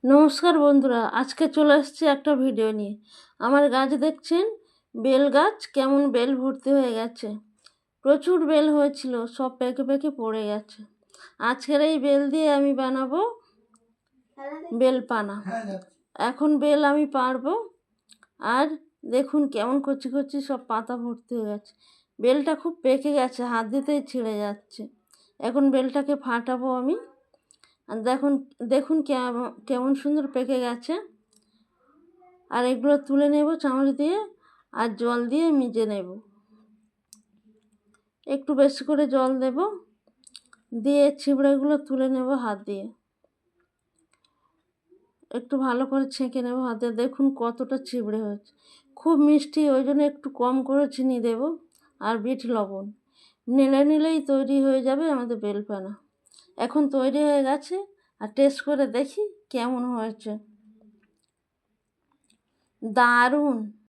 নমস্কার বন্ধুরা, আজকে চলে এসেছি একটা ভিডিও নিয়ে। আমার গাছ দেখছেন, বেল গাছ কেমন বেল ভর্তি হয়ে গেছে। প্রচুর বেল হয়েছিল, সব পেকে পেকে পড়ে গেছে। আজকের এই বেল দিয়ে আমি বানাবো বেল পানা। এখন বেল আমি পারবো। আর দেখুন কেমন কচি কচি সব পাতা ভর্তি হয়ে গেছে। বেলটা খুব পেকে গেছে, হাত দিতেই ছিঁড়ে যাচ্ছে। এখন বেলটাকে ফাটাবো আমি। আর দেখুন দেখুন কেমন সুন্দর পেকে গেছে। আর এগুলো তুলে নেব চামচ দিয়ে, আর জল দিয়ে মিজে নেব। একটু বেশি করে জল দেব, দিয়ে ছিবড়েগুলো তুলে নেব হাত দিয়ে। একটু ভালো করে ছেঁকে নেব হাত দিয়ে। দেখুন কতটা চিবড়ে হয়েছে, খুব মিষ্টি, ওই জন্য একটু কম করে চিনি দেব আর বিট লবণ। নিলেই তৈরি হয়ে যাবে আমাদের বেলপানা। এখন তৈরি হয়ে গেছে, আর টেস্ট করে দেখি কেমন হয়েছে। দারুণ।